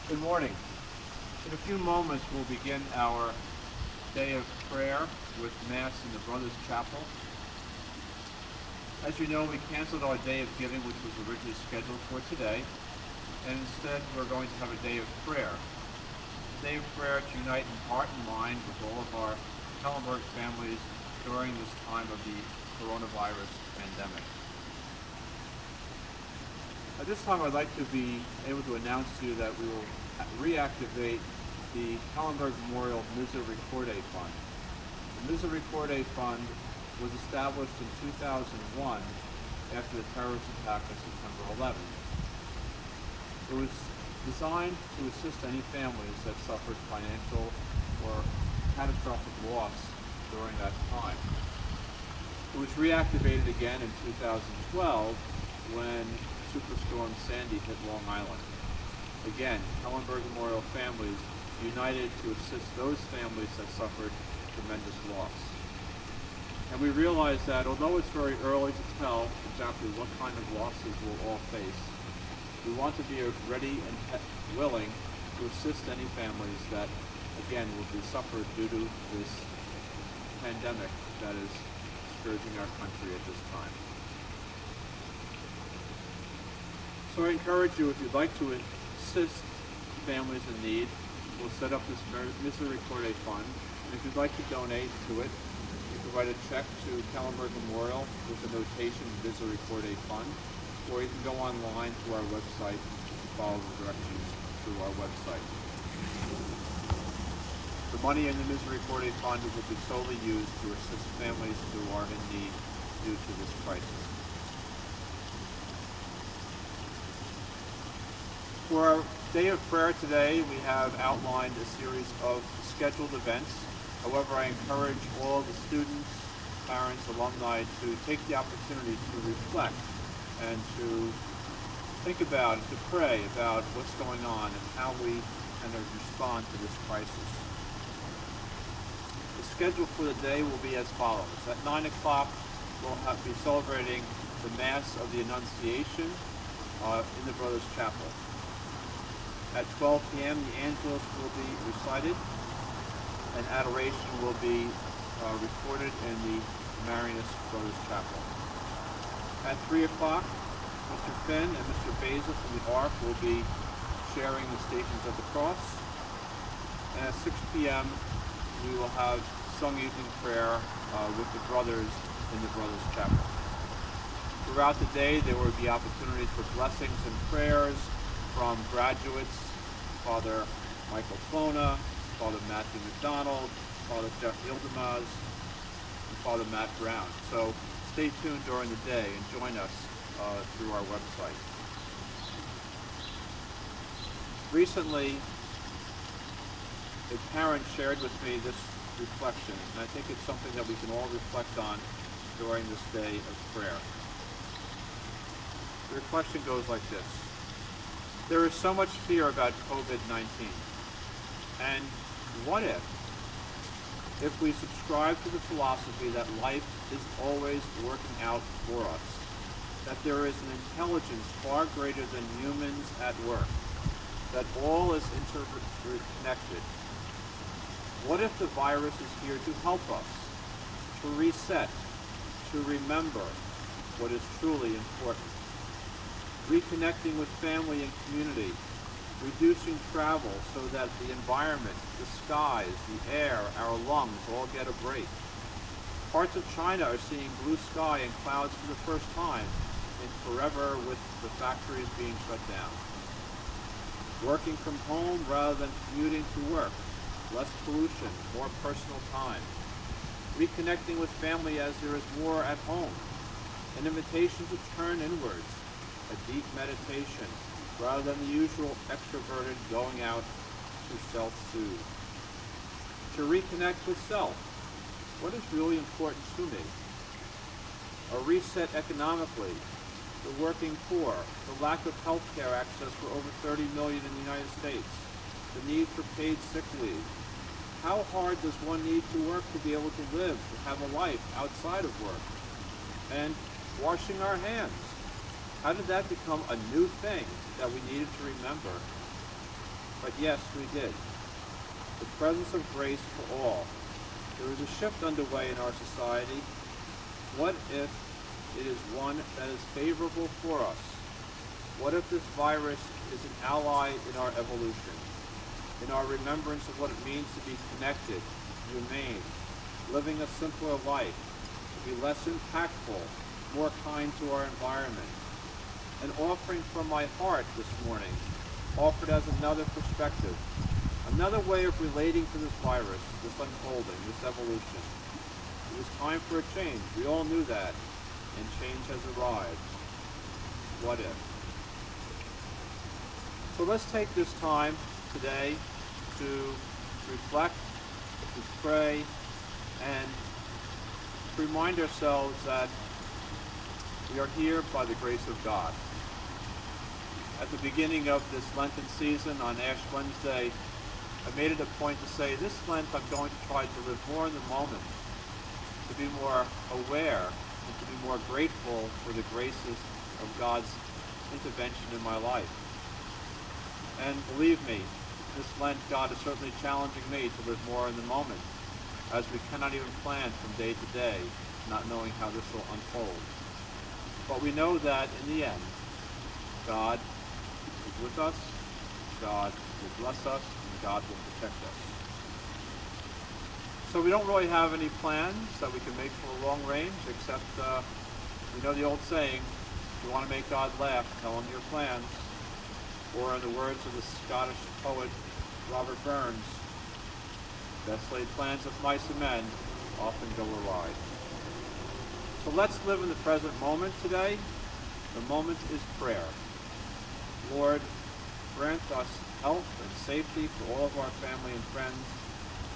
Good morning. In a few moments, we'll begin our day of prayer with Mass in the Brothers Chapel. As you know, we canceled our day of giving, which was originally scheduled for today, and instead we're going to have a day of prayer. A day of prayer to unite in heart and mind with all of our Kellenberg families during this time of the coronavirus pandemic. At this time, I'd like to be able to announce to you that we will reactivate the Kellenberg Memorial Misericordiae Fund. The Misericordiae Fund was established in 2001 after the terrorist attack on September 11th. It was designed to assist any families that suffered financial or catastrophic loss during that time. It was reactivated again in 2012 when Superstorm Sandy hit Long Island. Again, Kellenberg Memorial families united to assist those families that suffered tremendous loss. And we realize that although it's very early to tell exactly what kind of losses we'll all face, we want to be ready and willing to assist any families that, again, will be suffered due to this pandemic that is scourging our country at this time. So I encourage you, if you'd like to assist families in need, we'll set up this Misericordiae Fund. And if you'd like to donate to it, you can write a check to Kellenberg Memorial with the notation Misericordiae Fund, or you can go online to our website and follow the directions through our website. The money in the Misericordiae Fund will be solely used to assist families who are in need due to this crisis. For our day of prayer today, we have outlined a series of scheduled events. However, I encourage all the students, parents, alumni to take the opportunity to reflect and to think about and to pray about what's going on and how we can respond to this crisis. The schedule for the day will be as follows. At 9 o'clock, we'll be celebrating the Mass of the Annunciation in the Brothers Chapel. At 12 p.m., the Angelus will be recited, and adoration will be recorded in the Marianist Brothers Chapel. At 3 o'clock, Mr. Finn and Mr. Basil from the Ark will be sharing the Stations of the Cross. And at 6 p.m., we will have sung evening prayer with the brothers in the Brothers Chapel. Throughout the day, there will be opportunities for blessings and prayers from graduates, Father Michael Clona, Father Matthew McDonald, Father Jeff Yildirimaz, and Father Matt Brown. So stay tuned during the day and join us through our website. Recently, a parent shared with me this reflection, and I think it's something that we can all reflect on during this day of prayer. The reflection goes like this. There is so much fear about COVID-19. And what if we subscribe to the philosophy that life is always working out for us, that there is an intelligence far greater than humans at work, that all is interconnected? What if the virus is here to help us, to reset, to remember what is truly important? Reconnecting with family and community, reducing travel so that the environment, the skies, the air, our lungs all get a break. Parts of China are seeing blue sky and clouds for the first time in forever with the factories being shut down. Working from home rather than commuting to work, less pollution, more personal time. Reconnecting with family as there is more at home. An invitation to turn inwards. A deep meditation, rather than the usual extroverted going out to self-soothe. To reconnect with self. What is really important to me? A reset economically. The working poor. The lack of health care access for over 30 million in the United States. The need for paid sick leave. How hard does one need to work to be able to live, to have a life outside of work? And washing our hands. How did that become a new thing that we needed to remember? But yes, we did. The presence of grace for all. There is a shift underway in our society. What if it is one that is favorable for us? What if this virus is an ally in our evolution, in our remembrance of what it means to be connected, humane, living a simpler life, to be less impactful, more kind to our environment? An offering from my heart this morning, offered as another perspective, another way of relating to this virus, this unfolding, this evolution. It was time for a change. We all knew that, and change has arrived. What if? So let's take this time today to reflect, to pray, and to remind ourselves that we are here by the grace of God. At the beginning of this Lenten season, on Ash Wednesday, I made it a point to say, this Lent I'm going to try to live more in the moment, to be more aware, and to be more grateful for the graces of God's intervention in my life. And believe me, this Lent, God is certainly challenging me to live more in the moment, as we cannot even plan from day to day, not knowing how this will unfold. But we know that in the end, God is with us, God will bless us, and God will protect us. So we don't really have any plans that we can make for a long range, except we know the old saying, if you want to make God laugh, tell him your plans. Or in the words of the Scottish poet Robert Burns, best laid plans of mice and men often go awry. So let's live in the present moment today. The moment is prayer. Lord, grant us health and safety for all of our family and friends,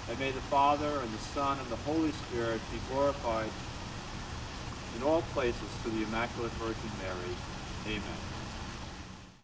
and may the Father and the Son and the Holy Spirit be glorified in all places through the Immaculate Virgin Mary. Amen.